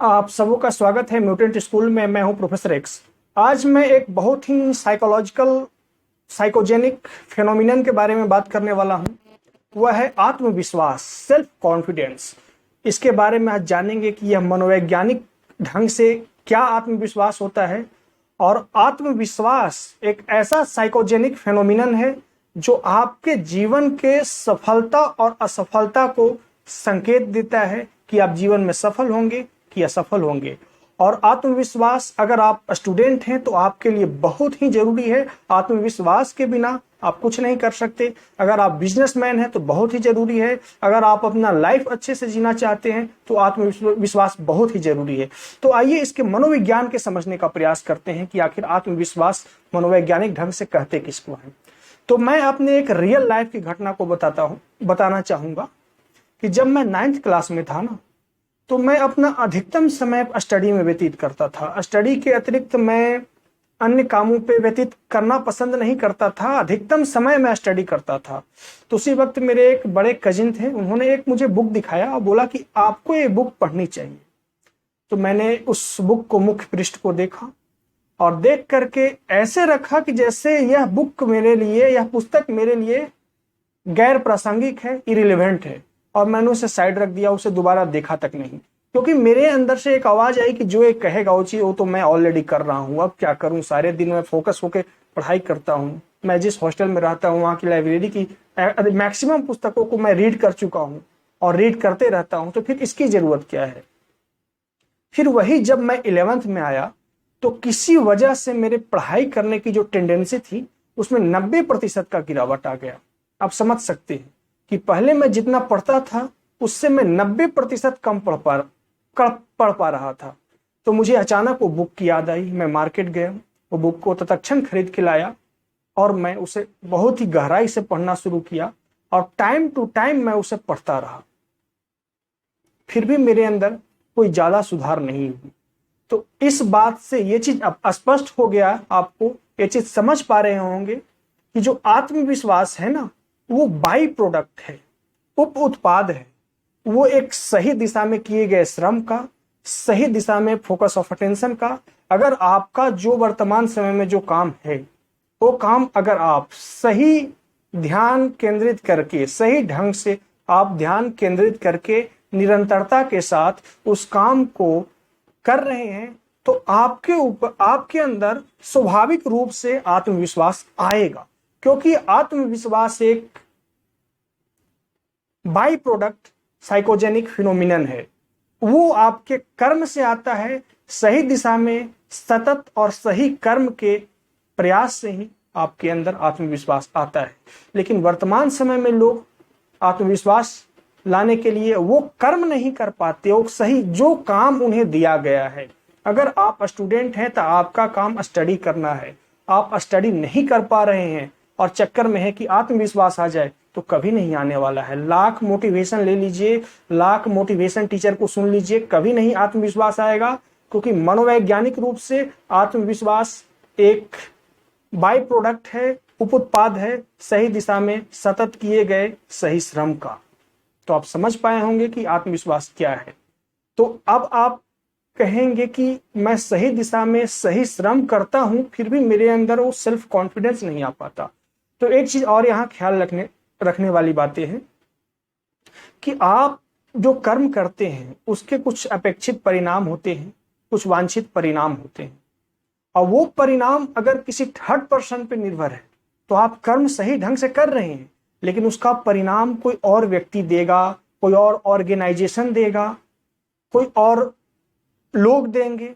आप सबों का स्वागत है म्यूटेंट स्कूल में। मैं हूं प्रोफेसर एक्स। आज मैं एक बहुत ही साइकोजेनिक फेनोमिनन के बारे में बात करने वाला हूं। वह है आत्मविश्वास, सेल्फ कॉन्फिडेंस। इसके बारे में आज जानेंगे कि यह मनोवैज्ञानिक ढंग से क्या आत्मविश्वास होता है। और आत्मविश्वास एक ऐसा साइकोजेनिक फेनोमिनन है जो आपके जीवन के सफलता और असफलता को संकेत देता है कि आप जीवन में सफल होंगे कि असफल होंगे। और आत्मविश्वास, अगर आप स्टूडेंट हैं तो आपके लिए बहुत ही जरूरी है। आत्मविश्वास के बिना आप कुछ नहीं कर सकते। अगर आप बिजनेसमैन हैं तो बहुत ही जरूरी है। अगर आप अपना लाइफ अच्छे से जीना चाहते हैं तो आत्मविश्वास बहुत ही जरूरी है। तो आइए इसके मनोविज्ञान के समझने का प्रयास करते हैं कि आखिर आत्मविश्वास मनोवैज्ञानिक ढंग से कहते किसको है। तो मैं अपने एक रियल लाइफ की घटना को बताना चाहूंगा कि जब मैं 9th क्लास में था ना, तो मैं अपना अधिकतम समय स्टडी में व्यतीत करता था। स्टडी के अतिरिक्त मैं अन्य कामों पे व्यतीत करना पसंद नहीं करता था। अधिकतम समय मैं स्टडी करता था। तो उसी वक्त मेरे एक बड़े कजिन थे, उन्होंने एक मुझे बुक दिखाया और बोला कि आपको ये बुक पढ़नी चाहिए। तो मैंने उस बुक को, मुख्य पृष्ठ को देखा और देख करके ऐसे रखा कि जैसे यह पुस्तक मेरे लिए गैर प्रासंगिक है, इरिलेवेंट है। और मैंने उसे साइड रख दिया, उसे दोबारा देखा तक नहीं। क्योंकि मेरे अंदर से एक आवाज आई कि जो एक कहेगा वो चीज वो तो मैं ऑलरेडी कर रहा हूँ, अब क्या करूँ। सारे दिन मैं फोकस होकर पढ़ाई करता हूँ। मैं जिस हॉस्टल में रहता हूँ वहाँ की लाइब्रेरी की मैक्सिमम पुस्तकों को मैं रीड कर चुका हूँ और रीड करते रहता हूँ, तो फिर इसकी जरूरत क्या है। फिर वही जब मैं 11th में आया तो किसी वजह से मेरे पढ़ाई करने की जो टेंडेंसी थी उसमें 90% का गिरावट आ गया। आप समझ सकते हैं कि पहले मैं जितना पढ़ता था उससे मैं 90% कम पढ़ पा रहा था। तो मुझे अचानक वो बुक की याद आई। मैं मार्केट गया, वो बुक को तत्क्षण खरीद के लाया और मैं उसे बहुत ही गहराई से पढ़ना शुरू किया और टाइम टू टाइम मैं उसे पढ़ता रहा। फिर भी मेरे अंदर कोई ज्यादा सुधार नहीं हुई। तो इस बात से ये चीज अब स्पष्ट हो गया, आपको ये चीज समझ पा रहे होंगे कि जो आत्मविश्वास है ना, वो बाई प्रोडक्ट है, उप उत्पाद है। वो एक सही दिशा में किए गए श्रम का, सही दिशा में फोकस ऑफ अटेंशन का। अगर आपका जो वर्तमान समय में जो काम है वो काम अगर आप सही ध्यान केंद्रित करके, सही ढंग से आप ध्यान केंद्रित करके निरंतरता के साथ उस काम को कर रहे हैं तो आपके अंदर स्वाभाविक रूप से आत्मविश्वास आएगा। क्योंकि आत्मविश्वास एक बाई प्रोडक्ट साइकोजेनिक फिनोमिनन है। वो आपके कर्म से आता है। सही दिशा में सतत और सही कर्म के प्रयास से ही आपके अंदर आत्मविश्वास आता है। लेकिन वर्तमान समय में लोग आत्मविश्वास लाने के लिए वो कर्म नहीं कर पाते, वो सही जो काम उन्हें दिया गया है। अगर आप स्टूडेंट हैं तो आपका काम स्टडी करना है। आप स्टडी नहीं कर पा रहे हैं और चक्कर में है कि आत्मविश्वास आ जाए, तो कभी नहीं आने वाला है। लाख मोटिवेशन ले लीजिए, लाख मोटिवेशन टीचर को सुन लीजिए, कभी नहीं आत्मविश्वास आएगा। क्योंकि मनोवैज्ञानिक रूप से आत्मविश्वास एक बाई प्रोडक्ट है, उप उत्पाद है सही दिशा में सतत किए गए सही श्रम का। तो आप समझ पाए होंगे कि आत्मविश्वास क्या है। तो अब आप कहेंगे कि मैं सही दिशा में सही श्रम करता हूं फिर भी मेरे अंदर वो सेल्फ कॉन्फिडेंस नहीं आ पाता। तो एक चीज और यहाँ ख्याल रखने वाली बातें हैं कि आप जो कर्म करते हैं उसके कुछ अपेक्षित परिणाम होते हैं, कुछ वांछित परिणाम होते हैं। और वो परिणाम अगर किसी थर्ड पर्सन पे निर्भर है तो आप कर्म सही ढंग से कर रहे हैं, लेकिन उसका परिणाम कोई और व्यक्ति देगा, कोई और ऑर्गेनाइजेशन देगा, कोई और लोग देंगे।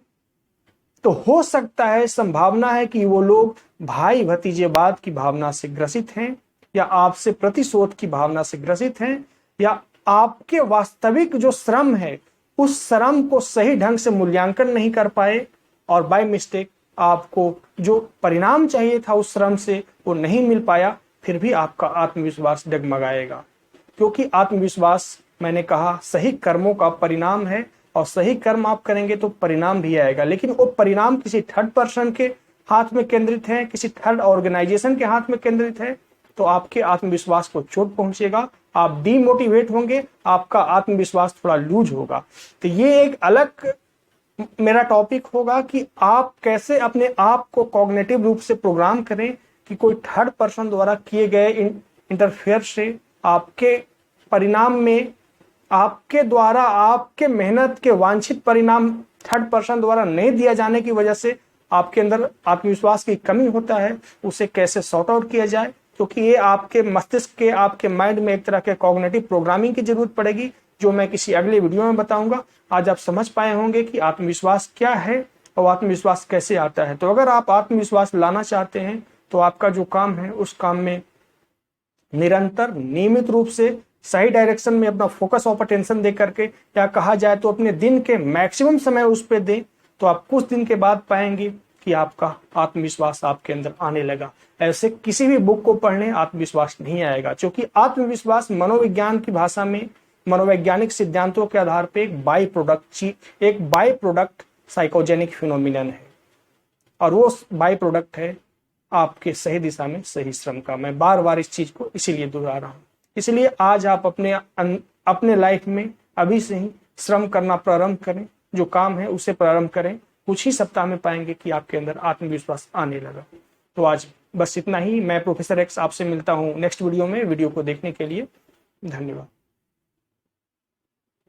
तो हो सकता है, संभावना है कि वो लोग भाई भतीजेवाद की भावना से ग्रसित हैं, या आपसे प्रतिशोध की भावना से ग्रसित हैं, या आपके वास्तविक जो श्रम है उस श्रम को सही ढंग से मूल्यांकन नहीं कर पाए और बाय मिस्टेक आपको जो परिणाम चाहिए था उस श्रम से वो नहीं मिल पाया। फिर भी आपका आत्मविश्वास डगमगाएगा। क्योंकि आत्मविश्वास, मैंने कहा, सही कर्मों का परिणाम है और सही कर्म आप करेंगे तो परिणाम भी आएगा। लेकिन वो परिणाम किसी थर्ड पर्सन के हाथ में केंद्रित है, किसी थर्ड ऑर्गेनाइजेशन के हाथ में केंद्रित है, तो आपके आत्मविश्वास को चोट पहुंचेगा, आप डीमोटिवेट होंगे, आपका आत्मविश्वास थोड़ा लूज होगा। तो ये एक अलग मेरा टॉपिक होगा कि आप कैसे अपने आप को कॉग्निटिव रूप से प्रोग्राम करें कि कोई थर्ड पर्सन द्वारा किए गए इंटरफेयर से आपके परिणाम में, आपके द्वारा आपके मेहनत के वांछित परिणाम थर्ड पर्सन द्वारा नहीं दिया जाने की वजह से आपके अंदर आत्मविश्वास की कमी होता है, उसे कैसे सॉर्ट आउट किया जाए। क्योंकि ये आपके मस्तिष्क के, आपके माइंड में एक तरह के कॉग्निटिव प्रोग्रामिंग की जरूरत पड़ेगी, जो मैं किसी अगले वीडियो में बताऊंगा। आज आप समझ पाए होंगे कि आत्मविश्वास क्या है और आत्मविश्वास कैसे आता है। तो अगर आप आत्मविश्वास लाना चाहते हैं तो आपका जो काम है उस काम में निरंतर नियमित रूप से सही डायरेक्शन में अपना फोकस और अटेंशन दे करके, या कहा जाए तो अपने दिन के मैक्सिमम समय उस पर दें, तो आप कुछ दिन के बाद पाएंगे कि आपका आत्मविश्वास आपके अंदर आने लगा। ऐसे किसी भी बुक को पढ़ने आत्मविश्वास नहीं आएगा, क्योंकि आत्मविश्वास मनोविज्ञान की भाषा में, मनोवैज्ञानिक सिद्धांतों के आधार पर एक बाई प्रोडक्ट साइकोजेनिक फिनोमिनन है, और वो बाई प्रोडक्ट है आपके सही दिशा में सही श्रम का। मैं बार बार इस चीज को इसीलिए दोहरा रहा हूं। इसलिए आज आप अपने लाइफ में अभी से ही श्रम करना प्रारंभ करें, जो काम है उसे प्रारंभ करें। कुछ ही सप्ताह में पाएंगे कि आपके अंदर आत्मविश्वास आने लगा। तो आज बस इतना ही। मैं प्रोफेसर एक्स आपसे मिलता हूं नेक्स्ट वीडियो में। वीडियो को देखने के लिए धन्यवाद।